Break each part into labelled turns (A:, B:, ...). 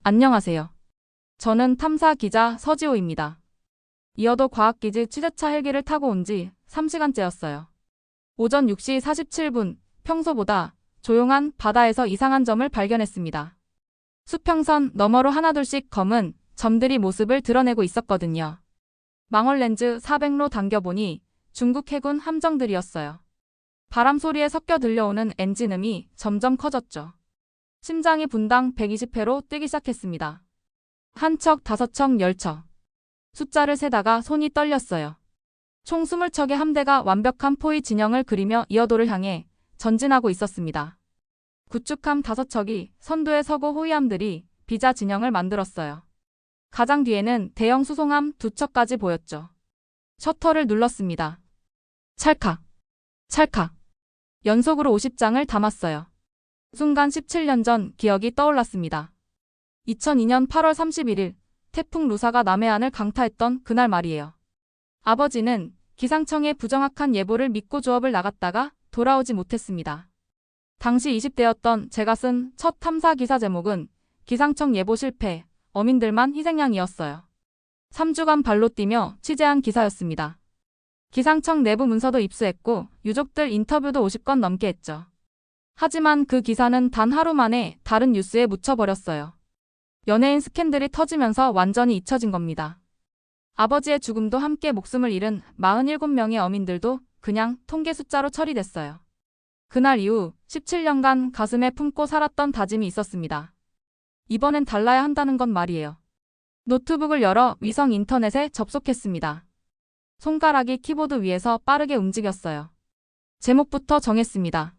A: 안녕하세요. 저는 탐사 기자 서지호입니다. 이어도 과학기지 취재차 헬기를 타고 온 지 3시간째였어요. 오전 6시 47분, 평소보다 조용한 바다에서 이상한 점을 발견했습니다. 수평선 너머로 하나둘씩 검은 점들이 모습을 드러내고 있었거든요. 망원 렌즈 400로 당겨보니 중국 해군 함정들이었어요. 바람 소리에 섞여 들려오는 엔진음이 점점 커졌죠. 심장이 분당 120회로 뛰기 시작했습니다. 한 척, 5척, 10척. 숫자를 세다가 손이 떨렸어요. 총 20척의 함대가 완벽한 포위 진영을 그리며 이어도를 향해 전진하고 있었습니다. 구축함 5척이 선두에 서고 호위함들이 비자 진영을 만들었어요. 가장 뒤에는 대형 수송함 2척까지 보였죠. 셔터를 눌렀습니다. 찰칵, 찰칵. 연속으로 50장을 담았어요. 순간 17년 전 기억이 떠올랐습니다. 2002년 8월 31일 태풍 루사가 남해안을 강타했던 그날 말이에요. 아버지는 기상청의 부정확한 예보를 믿고 조업을 나갔다가 돌아오지 못했습니다. 당시 20대였던 제가 쓴 첫 탐사 기사 제목은 기상청 예보 실패, 어민들만 희생양이었어요. 3주간 발로 뛰며 취재한 기사였습니다. 기상청 내부 문서도 입수했고 유족들 인터뷰도 50건 넘게 했죠. 하지만 그 기사는 단 하루 만에 다른 뉴스에 묻혀버렸어요. 연예인 스캔들이 터지면서 완전히 잊혀진 겁니다. 아버지의 죽음도 함께 목숨을 잃은 47명의 어민들도 그냥 통계 숫자로 처리됐어요. 그날 이후 17년간 가슴에 품고 살았던 다짐이 있었습니다. 이번엔 달라야 한다는 건 말이에요. 노트북을 열어 위성 인터넷에 접속했습니다. 손가락이 키보드 위에서 빠르게 움직였어요. 제목부터 정했습니다.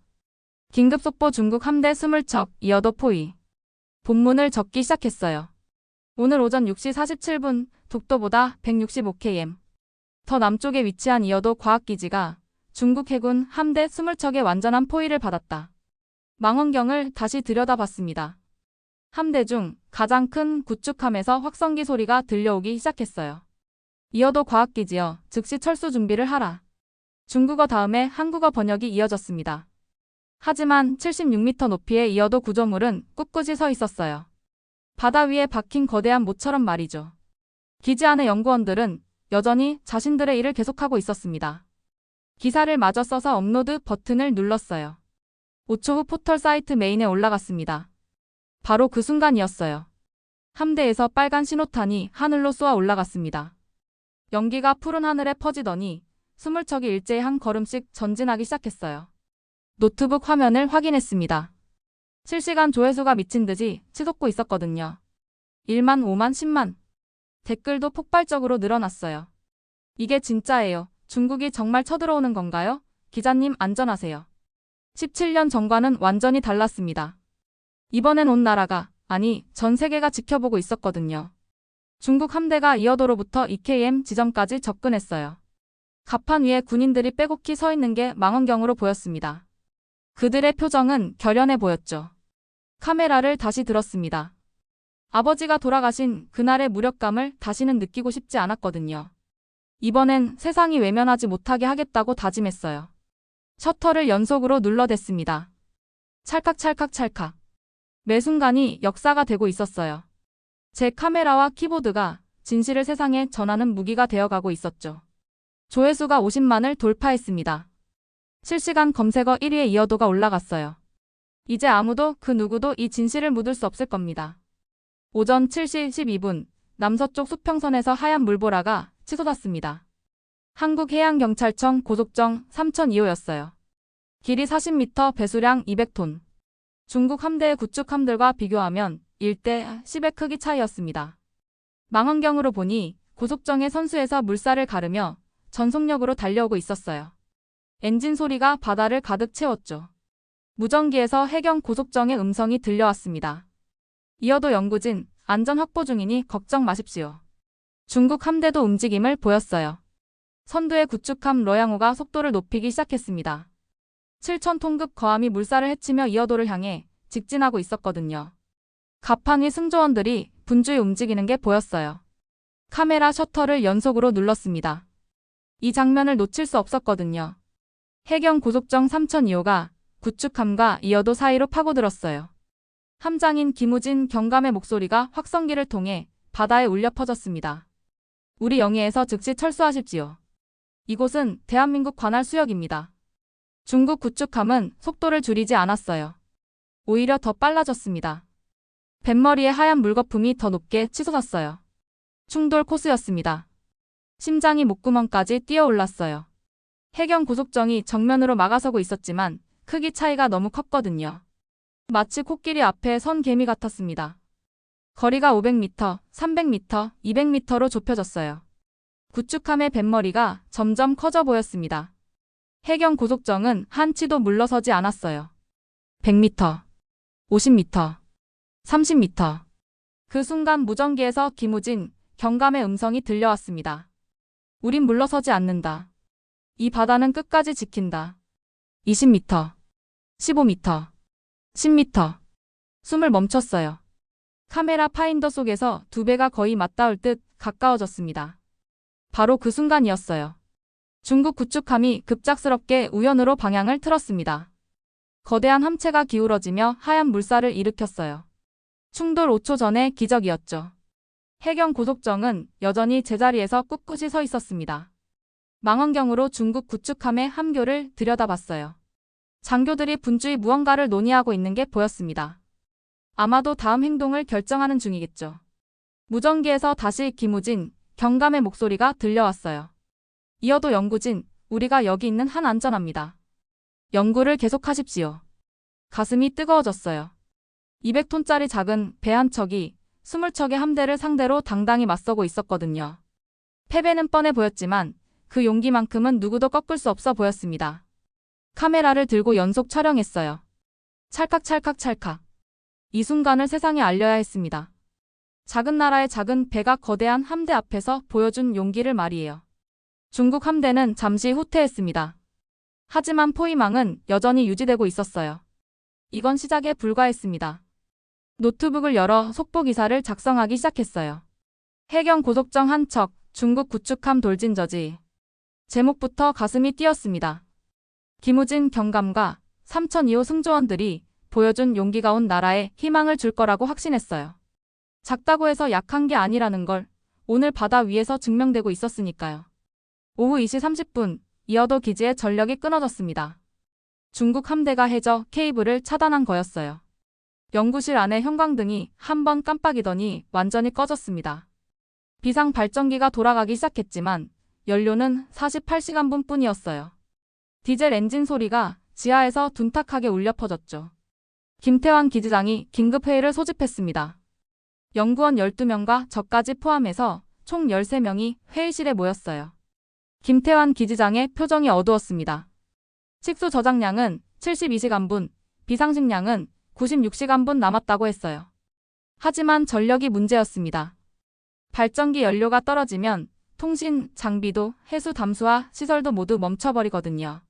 A: 긴급 속보 중국 함대 20척, 이어도 포위. 본문을 적기 시작했어요. 오늘 오전 6시 47분, 독도보다 165km 더 남쪽에 위치한 이어도 과학기지가 중국 해군 함대 20척의 완전한 포위를 받았다. 망원경을 다시 들여다봤습니다. 함대 중 가장 큰 구축함에서 확성기 소리가 들려오기 시작했어요. 이어도 과학기지여, 즉시 철수 준비를 하라. 중국어 다음에 한국어 번역이 이어졌습니다. 하지만 76m 높이의 이어도 구조물은 꿋꿋이 서 있었어요. 바다 위에 박힌 거대한 모처럼 말이죠. 기지 안의 연구원들은 여전히 자신들의 일을 계속하고 있었습니다. 기사를 마저 써서 업로드 버튼을 눌렀어요. 5초 후 포털 사이트 메인에 올라갔습니다. 바로 그 순간이었어요. 함대에서 빨간 신호탄이 하늘로 쏘아 올라갔습니다. 연기가 푸른 하늘에 퍼지더니 20척이 일제히 한 걸음씩 전진하기 시작했어요. 노트북 화면을 확인했습니다. 실시간 조회수가 미친 듯이 치솟고 있었거든요. 1만, 5만, 10만. 댓글도 폭발적으로 늘어났어요. 이게 진짜예요. 중국이 정말 쳐들어오는 건가요? 기자님 안전하세요. 17년 전과는 완전히 달랐습니다. 이번엔 온 나라가, 아니 전 세계가 지켜보고 있었거든요. 중국 함대가 이어도로부터 EKM 지점까지 접근했어요. 갑판 위에 군인들이 빼곡히 서 있는 게 망원경으로 보였습니다. 그들의 표정은 결연해 보였죠. 카메라를 다시 들었습니다. 아버지가 돌아가신 그날의 무력감을 다시는 느끼고 싶지 않았거든요. 이번엔 세상이 외면하지 못하게 하겠다고 다짐했어요. 셔터를 연속으로 눌러댔습니다. 찰칵찰칵찰칵. 매 순간이 역사가 되고 있었어요. 제 카메라와 키보드가 진실을 세상에 전하는 무기가 되어가고 있었죠. 조회수가 50만을 돌파했습니다. 실시간 검색어 1위에 이어도가 올라갔어요. 이제 아무도 그 누구도 이 진실을 묻을 수 없을 겁니다. 오전 7시 12분, 남서쪽 수평선에서 하얀 물보라가 치솟았습니다. 한국해양경찰청 고속정 3002호였어요. 길이 40m, 배수량 200톤. 중국 함대의 구축함들과 비교하면 1대 10의 크기 차이였습니다. 망원경으로 보니 고속정의 선수에서 물살을 가르며 전속력으로 달려오고 있었어요. 엔진 소리가 바다를 가득 채웠죠. 무전기에서 해경 고속정의 음성이 들려왔습니다. 이어도 연구진, 안전 확보 중이니 걱정 마십시오. 중국 함대도 움직임을 보였어요. 선두의 구축함 러양호가 속도를 높이기 시작했습니다. 7,000톤급 거함이 물살을 헤치며 이어도를 향해 직진하고 있었거든요. 갑판 위 승조원들이 분주히 움직이는 게 보였어요. 카메라 셔터를 연속으로 눌렀습니다. 이 장면을 놓칠 수 없었거든요. 해경 고속정 3002호가 구축함과 이어도 사이로 파고들었어요. 함장인 김우진 경감의 목소리가 확성기를 통해 바다에 울려 퍼졌습니다. 우리 영해에서 즉시 철수하십시오. 이곳은 대한민국 관할 수역입니다. 중국 구축함은 속도를 줄이지 않았어요. 오히려 더 빨라졌습니다. 뱃머리에 하얀 물거품이 더 높게 치솟았어요. 충돌 코스였습니다. 심장이 목구멍까지 뛰어올랐어요. 해경 고속정이 정면으로 막아서고 있었지만 크기 차이가 너무 컸거든요. 마치 코끼리 앞에 선 개미 같았습니다. 거리가 500m, 300m, 200m로 좁혀졌어요. 구축함의 뱃머리가 점점 커져 보였습니다. 해경 고속정은 한치도 물러서지 않았어요. 100m, 50m, 30m. 그 순간 무전기에서 김우진 경감의 음성이 들려왔습니다. 우린 물러서지 않는다. 이 바다는 끝까지 지킨다. 20m, 15m, 10m. 숨을 멈췄어요. 카메라 파인더 속에서 두 배가 거의 맞닿을 듯 가까워졌습니다. 바로 그 순간이었어요. 중국 구축함이 급작스럽게 우연으로 방향을 틀었습니다. 거대한 함체가 기울어지며 하얀 물살을 일으켰어요. 충돌 5초 전의 기적이었죠. 해경 고속정은 여전히 제자리에서 꿋꿋이 서 있었습니다. 망원경으로 중국 구축함의 함교를 들여다봤어요. 장교들이 분주히 무언가를 논의하고 있는 게 보였습니다. 아마도 다음 행동을 결정하는 중이겠죠. 무전기에서 다시 김우진 경감의 목소리가 들려왔어요. 이어도 영구진, 우리가 여기 있는 한 안전합니다. 연구를 계속하십시오. 가슴이 뜨거워졌어요. 200톤짜리 작은 배 한 척이 20척의 함대를 상대로 당당히 맞서고 있었거든요. 패배는 뻔해 보였지만 그 용기만큼은 누구도 꺾을 수 없어 보였습니다. 카메라를 들고 연속 촬영했어요. 찰칵찰칵찰칵. 이 순간을 세상에 알려야 했습니다. 작은 나라의 작은 배가 거대한 함대 앞에서 보여준 용기를 말이에요. 중국 함대는 잠시 후퇴했습니다. 하지만 포위망은 여전히 유지되고 있었어요. 이건 시작에 불과했습니다. 노트북을 열어 속보 기사를 작성하기 시작했어요. 해경 고속정 한 척, 중국 구축함 돌진 저지. 제목부터 가슴이 뛰었습니다. 김우진 경감과 3002호 승조원들이 보여준 용기가 온 나라에 희망을 줄 거라고 확신했어요. 작다고 해서 약한 게 아니라는 걸 오늘 바다 위에서 증명되고 있었으니까요. 오후 2시 30분, 이어도 기지의 전력이 끊어졌습니다. 중국 함대가 해저 케이블을 차단한 거였어요. 연구실 안의 형광등이 한 번 깜빡이더니 완전히 꺼졌습니다. 비상 발전기가 돌아가기 시작했지만 연료는 48시간분 뿐이었어요. 디젤 엔진 소리가 지하에서 둔탁하게 울려 퍼졌죠. 김태환 기지장이 긴급회의를 소집했습니다. 연구원 12명과 저까지 포함해서 총 13명이 회의실에 모였어요. 김태환 기지장의 표정이 어두웠습니다. 식수 저장량은 72시간분, 비상식량은 96시간분 남았다고 했어요. 하지만 전력이 문제였습니다. 발전기 연료가 떨어지면 통신, 장비도, 해수 담수화 시설도 모두 멈춰버리거든요.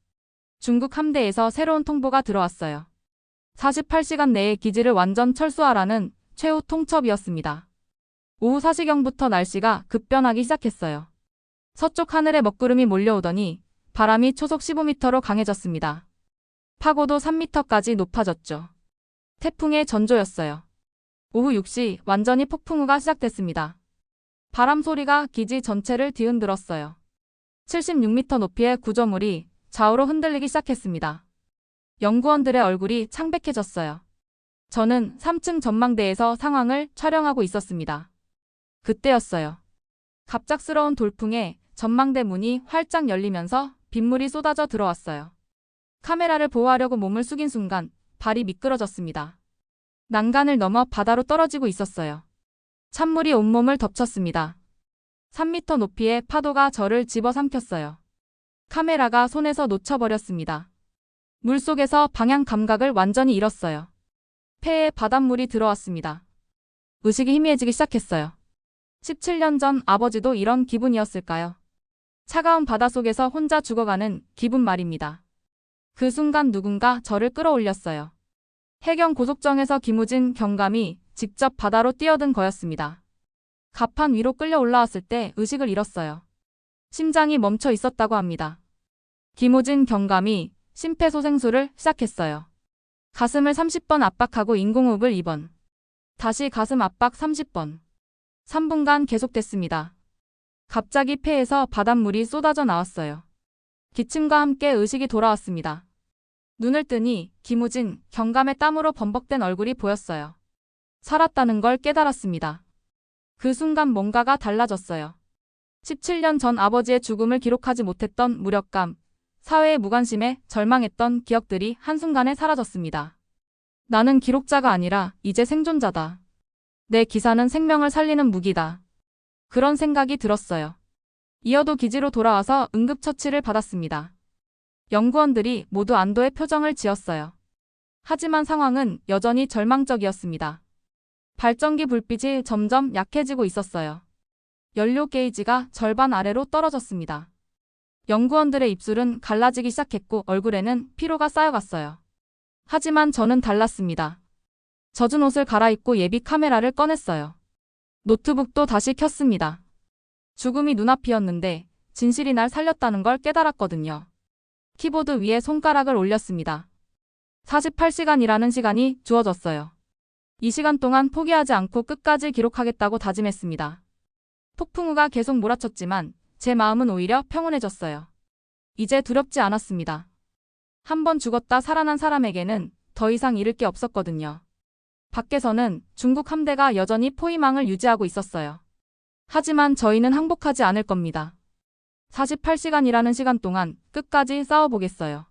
A: 중국 함대에서 새로운 통보가 들어왔어요. 48시간 내에 기지를 완전 철수하라는 최후 통첩이었습니다. 오후 4시경부터 날씨가 급변하기 시작했어요. 서쪽 하늘에 먹구름이 몰려오더니 바람이 초속 15m로 강해졌습니다. 파고도 3m까지 높아졌죠. 태풍의 전조였어요. 오후 6시 완전히 폭풍우가 시작됐습니다. 바람 소리가 기지 전체를 뒤흔들었어요. 76m 높이의 구조물이 좌우로 흔들리기 시작했습니다. 연구원들의 얼굴이 창백해졌어요. 저는 3층 전망대에서 상황을 촬영하고 있었습니다. 그때였어요. 갑작스러운 돌풍에 전망대 문이 활짝 열리면서 빗물이 쏟아져 들어왔어요. 카메라를 보호하려고 몸을 숙인 순간 발이 미끄러졌습니다. 난간을 넘어 바다로 떨어지고 있었어요. 찬물이 온몸을 덮쳤습니다. 3m 높이의 파도가 저를 집어삼켰어요. 카메라가 손에서 놓쳐버렸습니다. 물속에서 방향 감각을 완전히 잃었어요. 폐에 바닷물이 들어왔습니다. 의식이 희미해지기 시작했어요. 17년 전 아버지도 이런 기분이었을까요? 차가운 바닷속에서 혼자 죽어가는 기분 말입니다. 그 순간 누군가 저를 끌어올렸어요. 해경 고속정에서 김우진 경감이 직접 바다로 뛰어든 거였습니다. 갑판 위로 끌려 올라왔을 때 의식을 잃었어요. 심장이 멈춰 있었다고 합니다. 김우진 경감이 심폐소생술을 시작했어요. 가슴을 30번 압박하고 인공호흡을 2번. 다시 가슴 압박 30번. 3분간 계속됐습니다. 갑자기 폐에서 바닷물이 쏟아져 나왔어요. 기침과 함께 의식이 돌아왔습니다. 눈을 뜨니 김우진, 경감의 땀으로 범벅된 얼굴이 보였어요. 살았다는 걸 깨달았습니다. 그 순간 뭔가가 달라졌어요. 17년 전 아버지의 죽음을 기록하지 못했던 무력감, 사회의 무관심에 절망했던 기억들이 한순간에 사라졌습니다. 나는 기록자가 아니라 이제 생존자다. 내 기사는 생명을 살리는 무기다. 그런 생각이 들었어요. 이어도 기지로 돌아와서 응급처치를 받았습니다. 연구원들이 모두 안도의 표정을 지었어요. 하지만 상황은 여전히 절망적이었습니다. 발전기 불빛이 점점 약해지고 있었어요. 연료 게이지가 절반 아래로 떨어졌습니다. 연구원들의 입술은 갈라지기 시작했고 얼굴에는 피로가 쌓여갔어요. 하지만 저는 달랐습니다. 젖은 옷을 갈아입고 예비 카메라를 꺼냈어요. 노트북도 다시 켰습니다. 죽음이 눈앞이었는데 진실이 날 살렸다는 걸 깨달았거든요. 키보드 위에 손가락을 올렸습니다. 48시간이라는 시간이 주어졌어요. 이 시간 동안 포기하지 않고 끝까지 기록하겠다고 다짐했습니다. 폭풍우가 계속 몰아쳤지만 제 마음은 오히려 평온해졌어요. 이제 두렵지 않았습니다. 한 번 죽었다 살아난 사람에게는 더 이상 잃을 게 없었거든요. 밖에서는 중국 함대가 여전히 포위망을 유지하고 있었어요. 하지만 저희는 항복하지 않을 겁니다. 48시간이라는 시간 동안 끝까지 싸워보겠어요.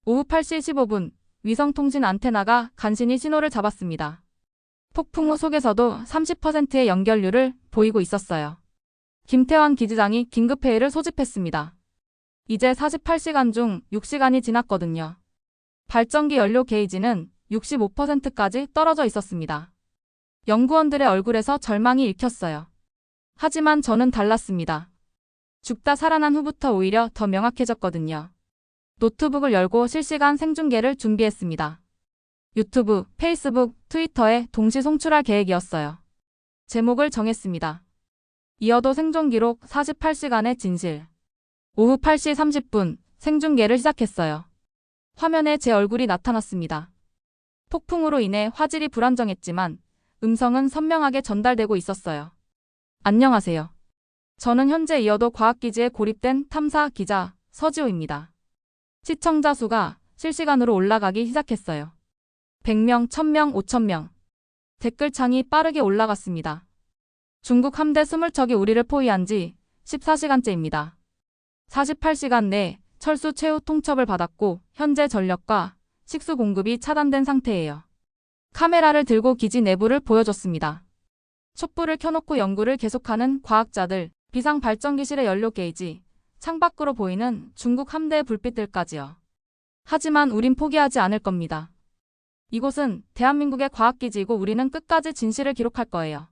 A: 오후 8시 15분, 위성통신 안테나가 간신히 신호를 잡았습니다. 폭풍우 속에서도 30%의 연결률을 보이고 있었어요. 김태환 기지장이 긴급회의를 소집했습니다. 이제 48시간 중 6시간이 지났거든요. 발전기 연료 게이지는 65%까지 떨어져 있었습니다. 연구원들의 얼굴에서 절망이 읽혔어요. 하지만 저는 달랐습니다. 죽다 살아난 후부터 오히려 더 명확해졌거든요. 노트북을 열고 실시간 생중계를 준비했습니다. 유튜브, 페이스북, 트위터에 동시 송출할 계획이었어요. 제목을 정했습니다. 이어도 생존 기록 48시간의 진실. 오후 8시 30분 생중계를 시작했어요. 화면에 제 얼굴이 나타났습니다. 폭풍으로 인해 화질이 불안정했지만 음성은 선명하게 전달되고 있었어요. 안녕하세요. 저는 현재 이어도 과학기지에 고립된 탐사 기자 서지호입니다. 시청자 수가 실시간으로 올라가기 시작했어요. 100명, 1000명, 5000명. 댓글창이 빠르게 올라갔습니다. 중국 함대 20척이 우리를 포위한 지 14시간째입니다. 48시간 내 철수 최후 통첩을 받았고 현재 전력과 식수 공급이 차단된 상태예요. 카메라를 들고 기지 내부를 보여줬습니다. 촛불을 켜놓고 연구를 계속하는 과학자들, 비상 발전기실의 연료 게이지, 창밖으로 보이는 중국 함대의 불빛들까지요. 하지만 우린 포기하지 않을 겁니다. 이곳은 대한민국의 과학기지이고 우리는 끝까지 진실을 기록할 거예요.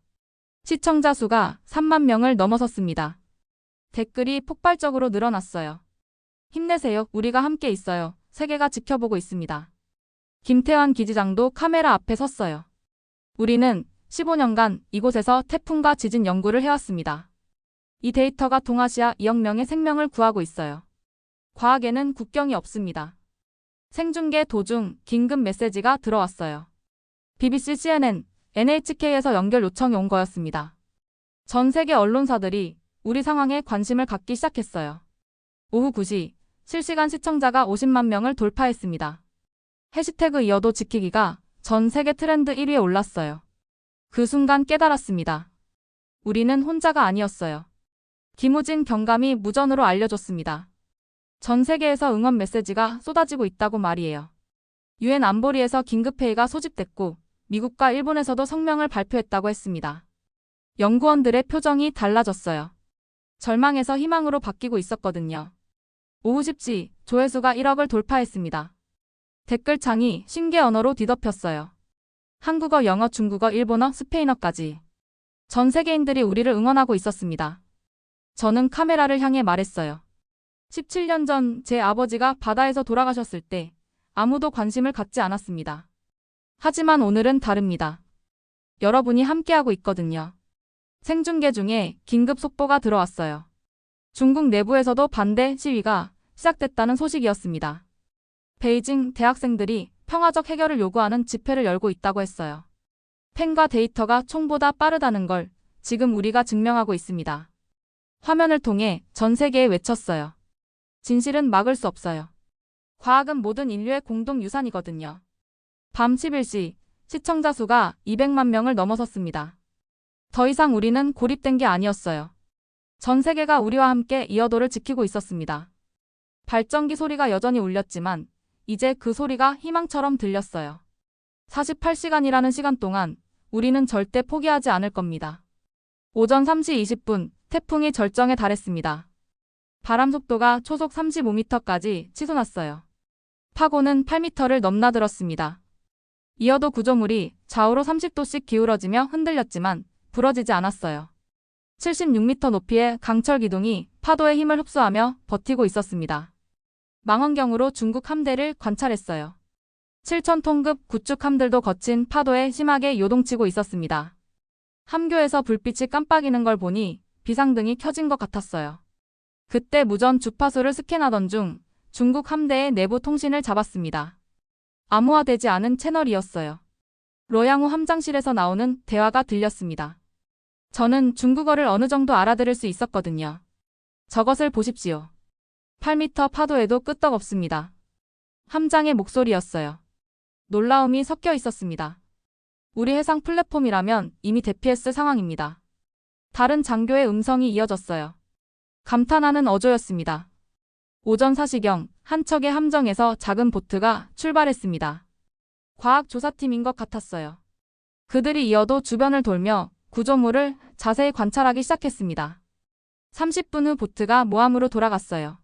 A: 시청자 수가 3만 명을 넘어섰습니다. 댓글이 폭발적으로 늘어났어요. 힘내세요. 우리가 함께 있어요. 세계가 지켜보고 있습니다. 김태환 기지장도 카메라 앞에 섰어요. 우리는 15년간 이곳에서 태풍과 지진 연구를 해왔습니다. 이 데이터가 동아시아 2억 명의 생명을 구하고 있어요. 과학에는 국경이 없습니다. 생중계 도중 긴급 메시지가 들어왔어요. BBC, CNN, NHK에서 연결 요청이 온 거였습니다. 전 세계 언론사들이 우리 상황에 관심을 갖기 시작했어요. 오후 9시 실시간 시청자가 50만 명을 돌파했습니다. 해시태그 이어도 지키기가 전 세계 트렌드 1위에 올랐어요. 그 순간 깨달았습니다. 우리는 혼자가 아니었어요. 김우진 경감이 무전으로 알려줬습니다. 전 세계에서 응원 메시지가 쏟아지고 있다고 말이에요. 유엔 안보리에서 긴급회의가 소집됐고 미국과 일본에서도 성명을 발표했다고 했습니다. 연구원들의 표정이 달라졌어요. 절망에서 희망으로 바뀌고 있었거든요. 오후 10시 조회수가 1억을 돌파했습니다. 댓글창이 신개 언어로 뒤덮였어요. 한국어, 영어, 중국어, 일본어, 스페인어까지. 전 세계인들이 우리를 응원하고 있었습니다. 저는 카메라를 향해 말했어요. 17년 전 제 아버지가 바다에서 돌아가셨을 때 아무도 관심을 갖지 않았습니다. 하지만 오늘은 다릅니다. 여러분이 함께하고 있거든요. 생중계 중에 긴급 속보가 들어왔어요. 중국 내부에서도 반대 시위가 시작됐다는 소식이었습니다. 베이징 대학생들이 평화적 해결을 요구하는 집회를 열고 있다고 했어요. 펜과 데이터가 총보다 빠르다는 걸 지금 우리가 증명하고 있습니다. 화면을 통해 전 세계에 외쳤어요. 진실은 막을 수 없어요. 과학은 모든 인류의 공동 유산이거든요. 밤 11시 시청자 수가 200만 명을 넘어섰습니다. 더 이상 우리는 고립된 게 아니었어요. 전 세계가 우리와 함께 이어도를 지키고 있었습니다. 발전기 소리가 여전히 울렸지만 이제 그 소리가 희망처럼 들렸어요. 48시간이라는 시간 동안 우리는 절대 포기하지 않을 겁니다. 오전 3시 20분 태풍이 절정에 달했습니다. 바람 속도가 초속 35m까지 치솟았어요. 파고는 8m를 넘나들었습니다. 이어도 구조물이 좌우로 30도씩 기울어지며 흔들렸지만 부러지지 않았어요. 76m 높이의 강철 기둥이 파도의 힘을 흡수하며 버티고 있었습니다. 망원경으로 중국 함대를 관찰했어요. 7,000톤급 구축 함들도 거친 파도에 심하게 요동치고 있었습니다. 함교에서 불빛이 깜빡이는 걸 보니 비상등이 켜진 것 같았어요. 그때 무전 주파수를 스캔하던 중 중국 함대의 내부 통신을 잡았습니다. 암호화되지 않은 채널이었어요. 로양호 함장실에서 나오는 대화가 들렸습니다. 저는 중국어를 어느 정도 알아들을 수 있었거든요. 저것을 보십시오. 8m 파도에도 끄떡없습니다. 함장의 목소리였어요. 놀라움이 섞여 있었습니다. 우리 해상 플랫폼이라면 이미 대피했을 상황입니다. 다른 장교의 음성이 이어졌어요. 감탄하는 어조였습니다. 오전 4시경 한 척의 함정에서 작은 보트가 출발했습니다. 과학조사팀인 것 같았어요. 그들이 이어도 주변을 돌며 구조물을 자세히 관찰하기 시작했습니다. 30분 후 보트가 모함으로 돌아갔어요.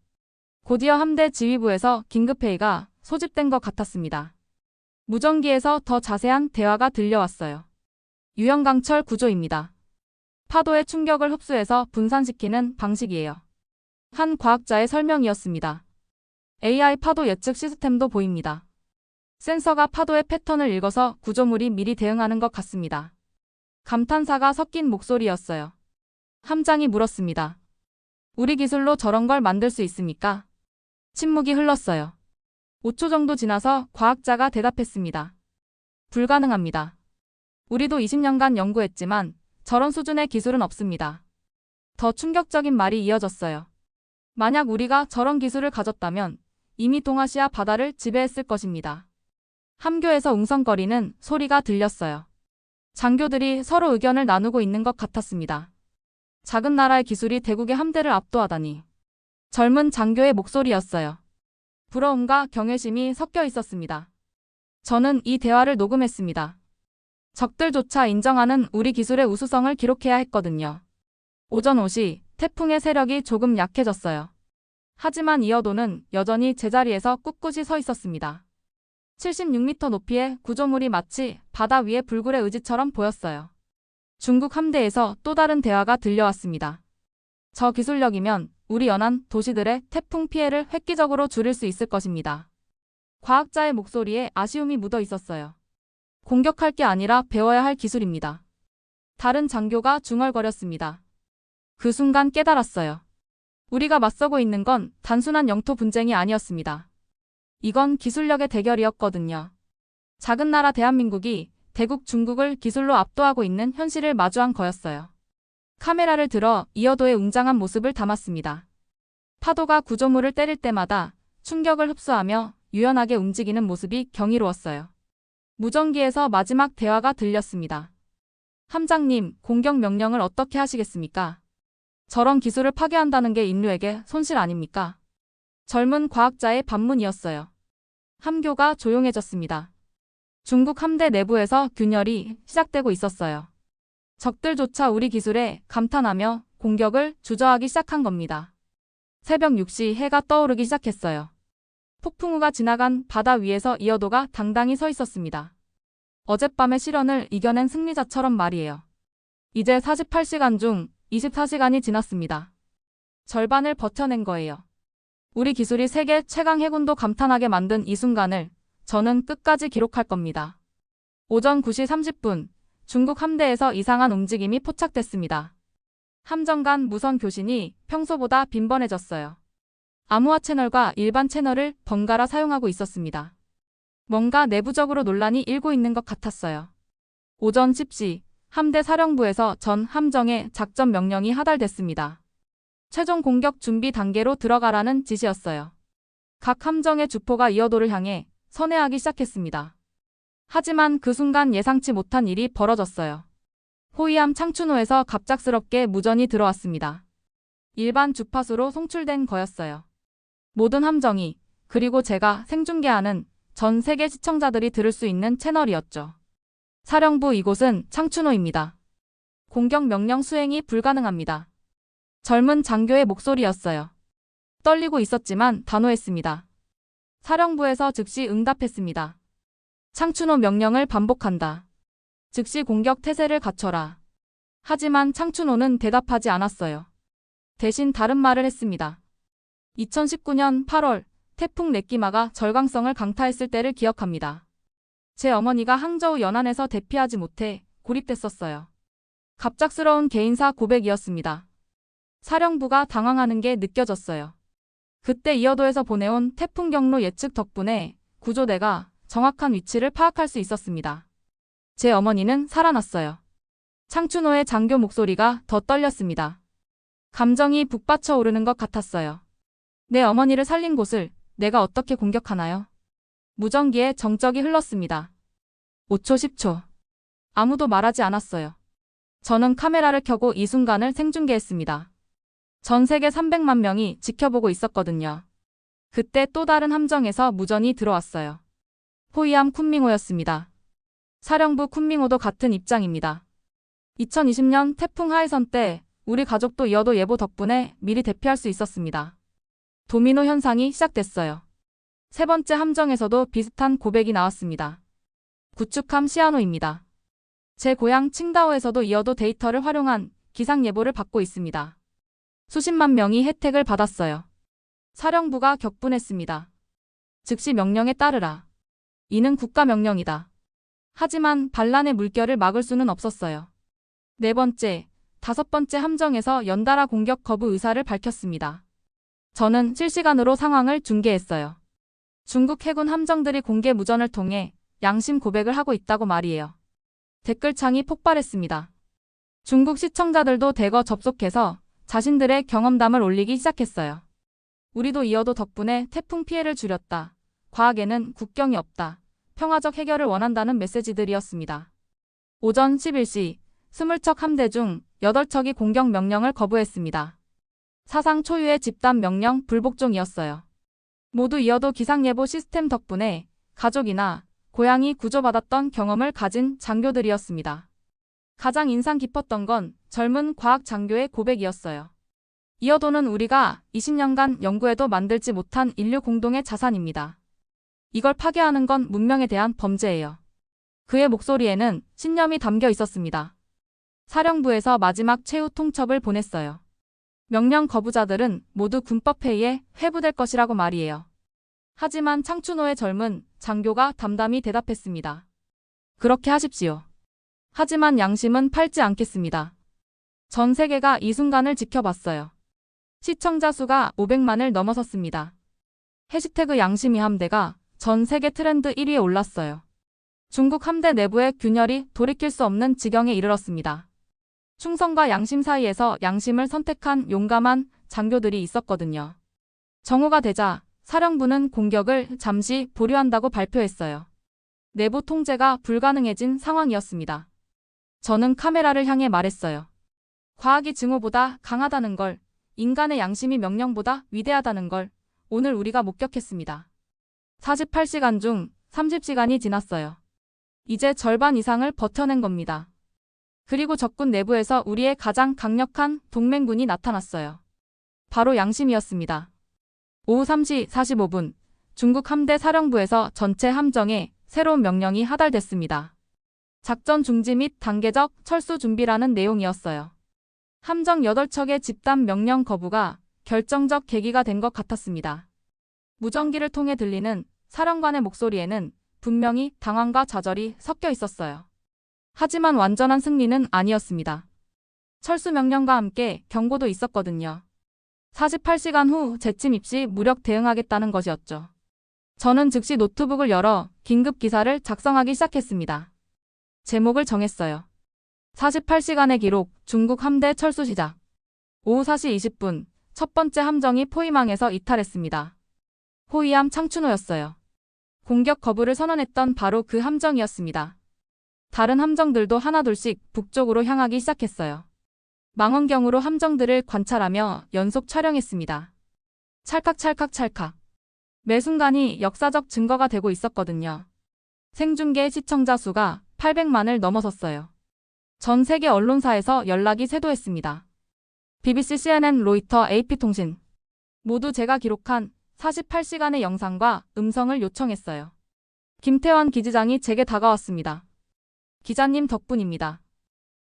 A: 곧이어 함대 지휘부에서 긴급회의가 소집된 것 같았습니다. 무전기에서 더 자세한 대화가 들려왔어요. 유형강철 구조입니다. 파도의 충격을 흡수해서 분산시키는 방식이에요. 한 과학자의 설명이었습니다. AI 파도 예측 시스템도 보입니다. 센서가 파도의 패턴을 읽어서 구조물이 미리 대응하는 것 같습니다. 감탄사가 섞인 목소리였어요. 함장이 물었습니다. 우리 기술로 저런 걸 만들 수 있습니까? 침묵이 흘렀어요. 5초 정도 지나서 과학자가 대답했습니다. 불가능합니다. 우리도 20년간 연구했지만 저런 수준의 기술은 없습니다. 더 충격적인 말이 이어졌어요. 만약 우리가 저런 기술을 가졌다면 이미 동아시아 바다를 지배했을 것입니다. 함교에서 웅성거리는 소리가 들렸어요. 장교들이 서로 의견을 나누고 있는 것 같았습니다. 작은 나라의 기술이 대국의 함대를 압도하다니. 젊은 장교의 목소리였어요. 부러움과 경외심이 섞여 있었습니다. 저는 이 대화를 녹음했습니다. 적들조차 인정하는 우리 기술의 우수성을 기록해야 했거든요. 오전 5시 태풍의 세력이 조금 약해졌어요. 하지만 이어도는 여전히 제자리에서 꿋꿋이 서 있었습니다. 76m 높이의 구조물이 마치 바다 위의 불굴의 의지처럼 보였어요. 중국 함대에서 또 다른 대화가 들려왔습니다. 저 기술력이면 우리 연안 도시들의 태풍 피해를 획기적으로 줄일 수 있을 것입니다. 과학자의 목소리에 아쉬움이 묻어 있었어요. 공격할 게 아니라 배워야 할 기술입니다. 다른 장교가 중얼거렸습니다. 그 순간 깨달았어요. 우리가 맞서고 있는 건 단순한 영토 분쟁이 아니었습니다. 이건 기술력의 대결이었거든요. 작은 나라 대한민국이 대국 중국을 기술로 압도하고 있는 현실을 마주한 거였어요. 카메라를 들어 이어도의 웅장한 모습을 담았습니다. 파도가 구조물을 때릴 때마다 충격을 흡수하며 유연하게 움직이는 모습이 경이로웠어요. 무전기에서 마지막 대화가 들렸습니다. 함장님, 공격 명령을 어떻게 하시겠습니까? 저런 기술을 파괴한다는 게 인류에게 손실 아닙니까? 젊은 과학자의 반문이었어요. 함교가 조용해졌습니다. 중국 함대 내부에서 균열이 시작되고 있었어요. 적들조차 우리 기술에 감탄하며 공격을 주저하기 시작한 겁니다. 새벽 6시 해가 떠오르기 시작했어요. 폭풍우가 지나간 바다 위에서 이어도가 당당히 서 있었습니다. 어젯밤의 시련을 이겨낸 승리자처럼 말이에요. 이제 48시간 중 24시간이 지났습니다. 절반을 버텨낸 거예요. 우리 기술이 세계 최강 해군도 감탄하게 만든 이 순간을 저는 끝까지 기록할 겁니다. 오전 9시 30분 중국 함대에서 이상한 움직임이 포착됐습니다. 함정 간 무선 교신이 평소보다 빈번해졌어요. 암호화 채널과 일반 채널을 번갈아 사용하고 있었습니다. 뭔가 내부적으로 논란이 일고 있는 것 같았어요. 오전 10시 함대 사령부에서 전 함정의 작전 명령이 하달됐습니다. 최종 공격 준비 단계로 들어가라는 지시였어요. 각 함정의 주포가 이어도를 향해 선회하기 시작했습니다. 하지만 그 순간 예상치 못한 일이 벌어졌어요. 호위함 창춘호에서 갑작스럽게 무전이 들어왔습니다. 일반 주파수로 송출된 거였어요. 모든 함정이, 그리고 제가 생중계하는 전 세계 시청자들이 들을 수 있는 채널이었죠. 사령부, 이곳은 창춘호입니다. 공격 명령 수행이 불가능합니다. 젊은 장교의 목소리였어요. 떨리고 있었지만 단호했습니다. 사령부에서 즉시 응답했습니다. 창춘호 명령을 반복한다. 즉시 공격 태세를 갖춰라. 하지만 창춘호는 대답하지 않았어요. 대신 다른 말을 했습니다. 2019년 8월 태풍 넷기마가 절강성을 강타했을 때를 기억합니다. 제 어머니가 항저우 연안에서 대피하지 못해 고립됐었어요. 갑작스러운 개인사 고백이었습니다. 사령부가 당황하는 게 느껴졌어요. 그때 이어도에서 보내온 태풍 경로 예측 덕분에 구조대가 정확한 위치를 파악할 수 있었습니다. 제 어머니는 살아났어요. 창춘호의 장교 목소리가 더 떨렸습니다. 감정이 북받쳐 오르는 것 같았어요. 내 어머니를 살린 곳을 내가 어떻게 공격하나요? 무전기에 정적이 흘렀습니다. 5초, 10초. 아무도 말하지 않았어요. 저는 카메라를 켜고 이 순간을 생중계했습니다. 전 세계 300만 명이 지켜보고 있었거든요. 그때 또 다른 함정에서 무전이 들어왔어요. 호위함 쿤밍호였습니다. 사령부 쿤밍호도 같은 입장입니다. 2020년 태풍 하이선 때 우리 가족도 이어도 예보 덕분에 미리 대피할 수 있었습니다. 도미노 현상이 시작됐어요. 세 번째 함정에서도 비슷한 고백이 나왔습니다. 구축함 시아노입니다. 제 고향 칭다오에서도 이어도 데이터를 활용한 기상 예보를 받고 있습니다. 수십만 명이 혜택을 받았어요. 사령부가 격분했습니다. 즉시 명령에 따르라. 이는 국가 명령이다. 하지만 반란의 물결을 막을 수는 없었어요. 네 번째, 다섯 번째 함정에서 연달아 공격 거부 의사를 밝혔습니다. 저는 실시간으로 상황을 중계했어요. 중국 해군 함정들이 공개 무전을 통해 양심 고백을 하고 있다고 말이에요. 댓글창이 폭발했습니다. 중국 시청자들도 대거 접속해서 자신들의 경험담을 올리기 시작했어요. 우리도 이어도 덕분에 태풍 피해를 줄였다. 과학에는 국경이 없다. 평화적 해결을 원한다는 메시지들이었습니다. 오전 11시 20척 함대 중 8척이 공격 명령을 거부했습니다. 사상 초유의 집단 명령 불복종이었어요. 모두 이어도 기상예보 시스템 덕분에 가족이나 고향이 구조받았던 경험을 가진 장교들이었습니다. 가장 인상 깊었던 건 젊은 과학 장교의 고백이었어요. 이어도는 우리가 20년간 연구해도 만들지 못한 인류 공동의 자산입니다. 이걸 파괴하는 건 문명에 대한 범죄예요. 그의 목소리에는 신념이 담겨 있었습니다. 사령부에서 마지막 최후 통첩을 보냈어요. 명령 거부자들은 모두 군법회의에 회부될 것이라고 말이에요. 하지만 창춘호의 젊은 장교가 담담히 대답했습니다. 그렇게 하십시오. 하지만 양심은 팔지 않겠습니다. 전 세계가 이 순간을 지켜봤어요. 시청자 수가 500만을 넘어섰습니다. 해시태그 양심이 함대가 전 세계 트렌드 1위에 올랐어요. 중국 함대 내부의 균열이 돌이킬 수 없는 지경에 이르렀습니다. 충성과 양심 사이에서 양심을 선택한 용감한 장교들이 있었거든요. 정오가 되자 사령부는 공격을 잠시 보류한다고 발표했어요. 내부 통제가 불가능해진 상황이었습니다. 저는 카메라를 향해 말했어요. 과학이 증오보다 강하다는 걸, 인간의 양심이 명령보다 위대하다는 걸 오늘 우리가 목격했습니다. 48시간 중 30시간이 지났어요. 이제 절반 이상을 버텨낸 겁니다. 그리고 적군 내부에서 우리의 가장 강력한 동맹군이 나타났어요. 바로 양심이었습니다. 오후 3시 45분 중국 함대 사령부에서 전체 함정에 새로운 명령이 하달됐습니다. 작전 중지 및 단계적 철수 준비라는 내용이었어요. 함정 8척의 집단 명령 거부가 결정적 계기가 된 것 같았습니다. 무전기를 통해 들리는 사령관의 목소리에는 분명히 당황과 좌절이 섞여 있었어요. 하지만 완전한 승리는 아니었습니다. 철수 명령과 함께 경고도 있었거든요. 48시간 후 재침 입시 무력 대응하겠다는 것이었죠. 저는 즉시 노트북을 열어 긴급 기사를 작성하기 시작했습니다. 제목을 정했어요. 48시간의 기록, 중국 함대 철수 시작. 오후 4시 20분, 첫 번째 함정이 포위망에서 이탈했습니다. 호위함 창춘호였어요. 공격 거부를 선언했던 바로 그 함정이었습니다. 다른 함정들도 하나둘씩 북쪽으로 향하기 시작했어요. 망원경으로 함정들을 관찰하며 연속 촬영했습니다. 찰칵찰칵찰칵. 매 순간이 역사적 증거가 되고 있었거든요. 생중계 시청자 수가 800만을 넘어섰어요. 전 세계 언론사에서 연락이 쇄도했습니다. BBC, CNN, 로이터, AP통신. 모두 제가 기록한 48시간의 영상과 음성을 요청했어요. 김태환 기지장이 제게 다가왔습니다. 기자님 덕분입니다.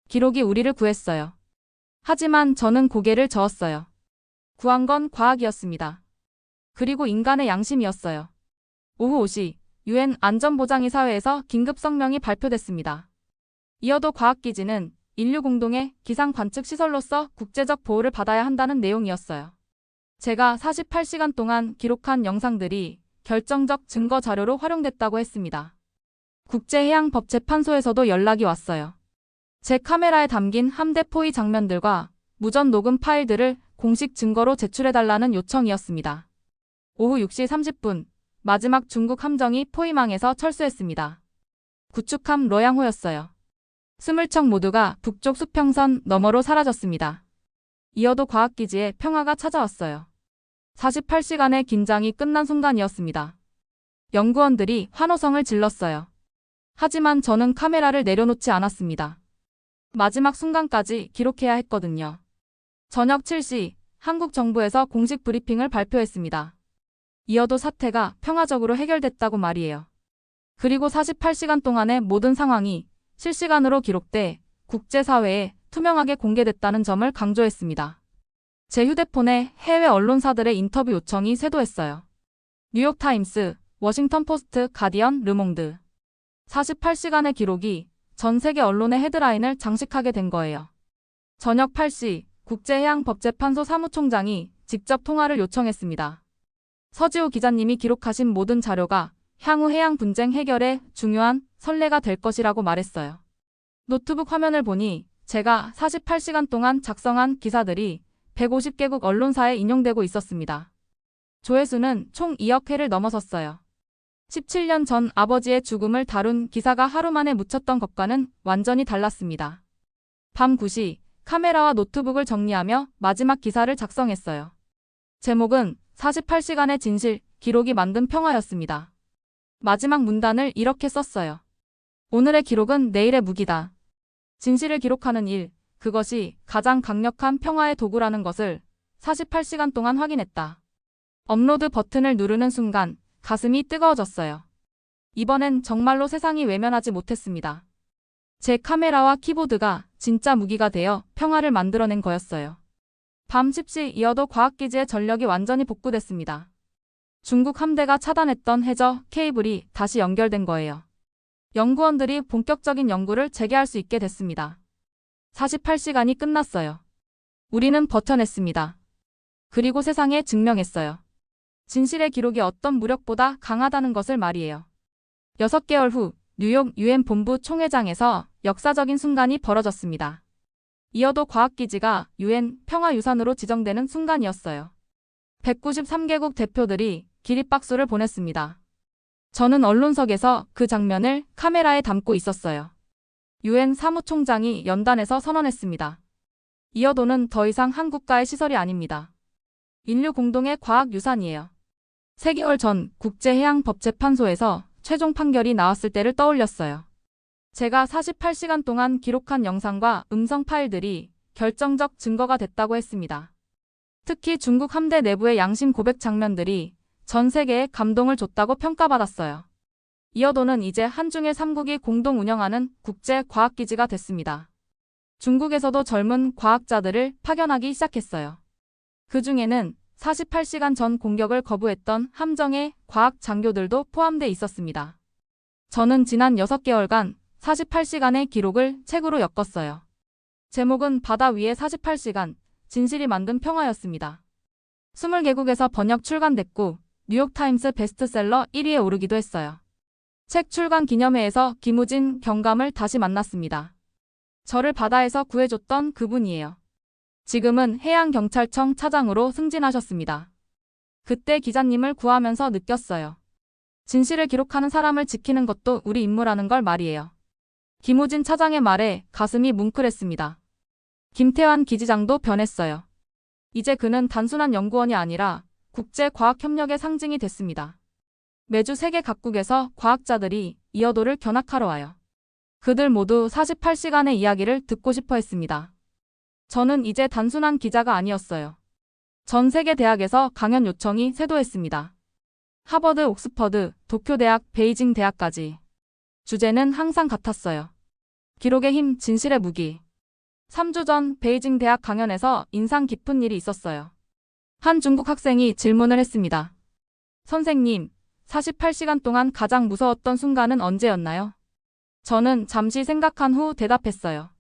A: 기록이 우리를 구했어요. 하지만 저는 고개를 저었어요. 구한 건 과학이었습니다. 그리고 인간의 양심이었어요. 오후 5시, UN 안전보장이사회에서 긴급 성명이 발표됐습니다. 이어도 과학기지는 인류 공동의 기상 관측 시설로서 국제적 보호를 받아야 한다는 내용이었어요. 제가 48시간 동안 기록한 영상들이 결정적 증거 자료로 활용됐다고 했습니다. 국제해양법재판소에서도 연락이 왔어요. 제 카메라에 담긴 함대 포위 장면들과 무전 녹음 파일들을 공식 증거로 제출해달라는 요청이었습니다. 오후 6시 30분, 마지막 중국 함정이 포위망에서 철수했습니다. 구축함 러양호였어요. 20척 모두가 북쪽 수평선 너머로 사라졌습니다. 이어도 과학기지에 평화가 찾아왔어요. 48시간의 긴장이 끝난 순간이었습니다. 연구원들이 환호성을 질렀어요. 하지만 저는 카메라를 내려놓지 않았습니다. 마지막 순간까지 기록해야 했거든요. 저녁 7시, 한국 정부에서 공식 브리핑을 발표했습니다. 이어도 사태가 평화적으로 해결됐다고 말이에요. 그리고 48시간 동안의 모든 상황이 실시간으로 기록돼 국제사회에 투명하게 공개됐다는 점을 강조했습니다. 제 휴대폰에 해외 언론사들의 인터뷰 요청이 쇄도했어요. 뉴욕타임스, 워싱턴포스트, 가디언, 르몽드. 48시간의 기록이 전 세계 언론의 헤드라인을 장식하게 된 거예요. 저녁 8시, 국제해양법재판소 사무총장이 직접 통화를 요청했습니다. 서지호 기자님이 기록하신 모든 자료가 향후 해양 분쟁 해결에 중요한 선례가 될 것이라고 말했어요. 노트북 화면을 보니 제가 48시간 동안 작성한 기사들이 150개국 언론사에 인용되고 있었습니다. 조회수는 총 2억 회를 넘어섰어요. 17년 전 아버지의 죽음을 다룬 기사가 하루 만에 묻혔던 것과는 완전히 달랐습니다. 밤 9시 카메라와 노트북을 정리하며 마지막 기사를 작성했어요. 제목은 48시간의 진실, 기록이 만든 평화였습니다. 마지막 문단을 이렇게 썼어요. 오늘의 기록은 내일의 무기다. 진실을 기록하는 일, 그것이 가장 강력한 평화의 도구라는 것을 48시간 동안 확인했다. 업로드 버튼을 누르는 순간 가슴이 뜨거워졌어요. 이번엔 정말로 세상이 외면하지 못했습니다. 제 카메라와 키보드가 진짜 무기가 되어 평화를 만들어낸 거였어요. 밤 10시 이어도 과학기지의 전력이 완전히 복구됐습니다. 중국 함대가 차단했던 해저 케이블이 다시 연결된 거예요. 연구원들이 본격적인 연구를 재개할 수 있게 됐습니다. 48시간이 끝났어요. 우리는 버텨냈습니다. 그리고 세상에 증명했어요. 진실의 기록이 어떤 무력보다 강하다는 것을 말이에요. 6개월 후 뉴욕 UN 본부 총회장에서 역사적인 순간이 벌어졌습니다. 이어도 과학기지가 UN 평화유산으로 지정되는 순간이었어요. 193개국 대표들이 기립박수를 보냈습니다. 저는 언론석에서 그 장면을 카메라에 담고 있었어요. UN 사무총장이 연단에서 선언했습니다. 이어도는 더 이상 한 국가의 시설이 아닙니다. 인류 공동의 과학유산이에요. 3개월 전 국제해양법재판소에서 최종 판결이 나왔을 때를 떠올렸어요. 제가 48시간 동안 기록한 영상과 음성 파일들이 결정적 증거가 됐다고 했습니다. 특히 중국 함대 내부의 양심 고백 장면들이 전 세계에 감동을 줬다고 평가받았어요. 이어도는 이제 한중일 3국이 공동 운영하는 국제과학기지가 됐습니다. 중국에서도 젊은 과학자들을 파견하기 시작했어요. 그 중에는 48시간 전 공격을 거부했던 함정의 과학 장교들도 포함돼 있었습니다. 저는 지난 6개월간 48시간의 기록을 책으로 엮었어요. 제목은 바다 위의 48시간, 진실이 만든 평화였습니다. 20개국에서 번역 출간됐고 뉴욕타임스 베스트셀러 1위에 오르기도 했어요. 책 출간 기념회에서 김우진 경감을 다시 만났습니다. 저를 바다에서 구해줬던 그분이에요. 지금은 해양경찰청 차장으로 승진하셨습니다. 그때 기자님을 구하면서 느꼈어요. 진실을 기록하는 사람을 지키는 것도 우리 임무라는 걸 말이에요. 김우진 차장의 말에 가슴이 뭉클했습니다. 김태환 기지장도 변했어요. 이제 그는 단순한 연구원이 아니라 국제과학협력의 상징이 됐습니다. 매주 세계 각국에서 과학자들이 이어도를 견학하러 와요. 그들 모두 48시간의 이야기를 듣고 싶어 했습니다. 저는 이제 단순한 기자가 아니었어요. 전 세계 대학에서 강연 요청이 쇄도했습니다. 하버드, 옥스퍼드, 도쿄대학, 베이징 대학까지. 주제는 항상 같았어요. 기록의 힘, 진실의 무기. 3주 전 베이징 대학 강연에서 인상 깊은 일이 있었어요. 한 중국 학생이 질문을 했습니다. 선생님, 48시간 동안 가장 무서웠던 순간은 언제였나요? 저는 잠시 생각한 후 대답했어요.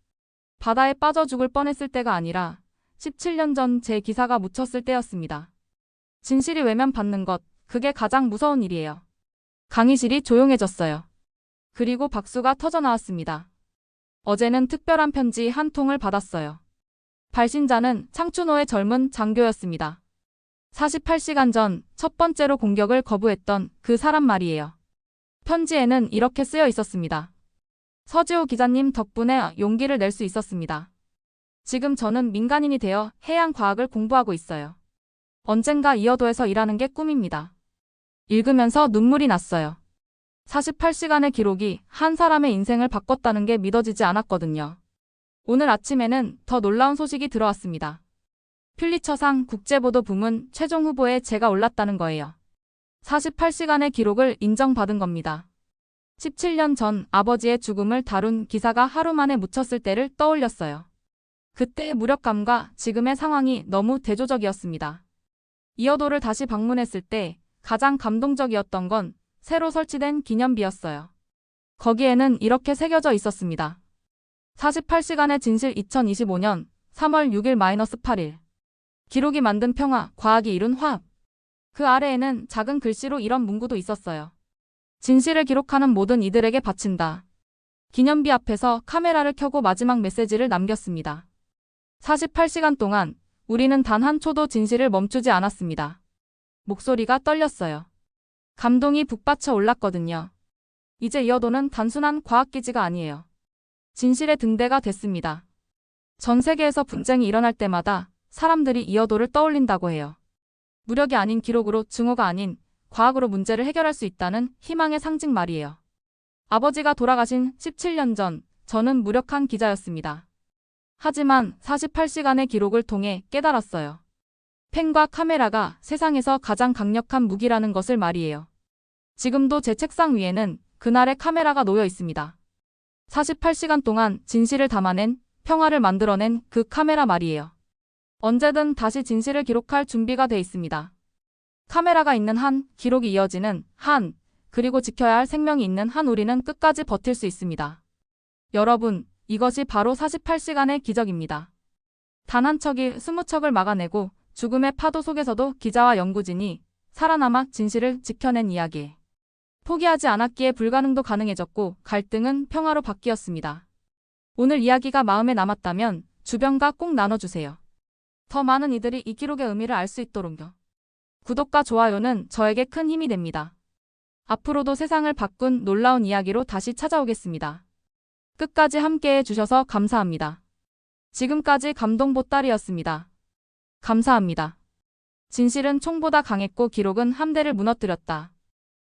A: 바다에 빠져 죽을 뻔했을 때가 아니라 17년 전 제 기사가 묻혔을 때였습니다. 진실이 외면받는 것, 그게 가장 무서운 일이에요. 강의실이 조용해졌어요. 그리고 박수가 터져 나왔습니다. 어제는 특별한 편지 한 통을 받았어요. 발신자는 창춘호의 젊은 장교였습니다. 48시간 전 첫 번째로 공격을 거부했던 그 사람 말이에요. 편지에는 이렇게 쓰여 있었습니다. 서지호 기자님 덕분에 용기를 낼 수 있었습니다. 지금 저는 민간인이 되어 해양과학을 공부하고 있어요. 언젠가 이어도에서 일하는 게 꿈입니다. 읽으면서 눈물이 났어요. 48시간의 기록이 한 사람의 인생을 바꿨다는 게 믿어지지 않았거든요. 오늘 아침에는 더 놀라운 소식이 들어왔습니다. 퓰리처상 국제보도 부문 최종 후보에 제가 올랐다는 거예요. 48시간의 기록을 인정받은 겁니다. 17년 전 아버지의 죽음을 다룬 기사가 하루 만에 묻혔을 때를 떠올렸어요. 그때의 무력감과 지금의 상황이 너무 대조적이었습니다. 이어도를 다시 방문했을 때 가장 감동적이었던 건 새로 설치된 기념비였어요. 거기에는 이렇게 새겨져 있었습니다. 48시간의 진실 2025년 3월 6일 -8일. 기록이 만든 평화, 과학이 이룬 화합. 그 아래에는 작은 글씨로 이런 문구도 있었어요. 진실을 기록하는 모든 이들에게 바친다. 기념비 앞에서 카메라를 켜고 마지막 메시지를 남겼습니다. 48시간 동안 우리는 단 한 초도 진실을 멈추지 않았습니다. 목소리가 떨렸어요. 감동이 북받쳐 올랐거든요. 이제 이어도는 단순한 과학기지가 아니에요. 진실의 등대가 됐습니다. 전 세계에서 분쟁이 일어날 때마다 사람들이 이어도를 떠올린다고 해요. 무력이 아닌 기록으로, 증오가 아닌 과학으로 문제를 해결할 수 있다는 희망의 상징 말이에요. 아버지가 돌아가신 17년 전 저는 무력한 기자였습니다. 하지만 48시간의 기록을 통해 깨달았어요. 펜과 카메라가 세상에서 가장 강력한 무기라는 것을 말이에요. 지금도 제 책상 위에는 그날의 카메라가 놓여 있습니다. 48시간 동안 진실을 담아낸, 평화를 만들어낸 그 카메라 말이에요. 언제든 다시 진실을 기록할 준비가 돼 있습니다. 카메라가 있는 한, 기록이 이어지는 한, 그리고 지켜야 할 생명이 있는 한 우리는 끝까지 버틸 수 있습니다. 여러분, 이것이 바로 48시간의 기적입니다. 단 한 척이 20척을 막아내고 죽음의 파도 속에서도 기자와 연구진이 살아남아 진실을 지켜낸 이야기. 포기하지 않았기에 불가능도 가능해졌고 갈등은 평화로 바뀌었습니다. 오늘 이야기가 마음에 남았다면 주변과 꼭 나눠주세요. 더 많은 이들이 이 기록의 의미를 알 수 있도록요. 구독과 좋아요는 저에게 큰 힘이 됩니다. 앞으로도 세상을 바꾼 놀라운 이야기로 다시 찾아오겠습니다. 끝까지 함께해 주셔서 감사합니다. 지금까지 감동보따리였습니다. 감사합니다. 진실은 총보다 강했고 기록은 함대를 무너뜨렸다.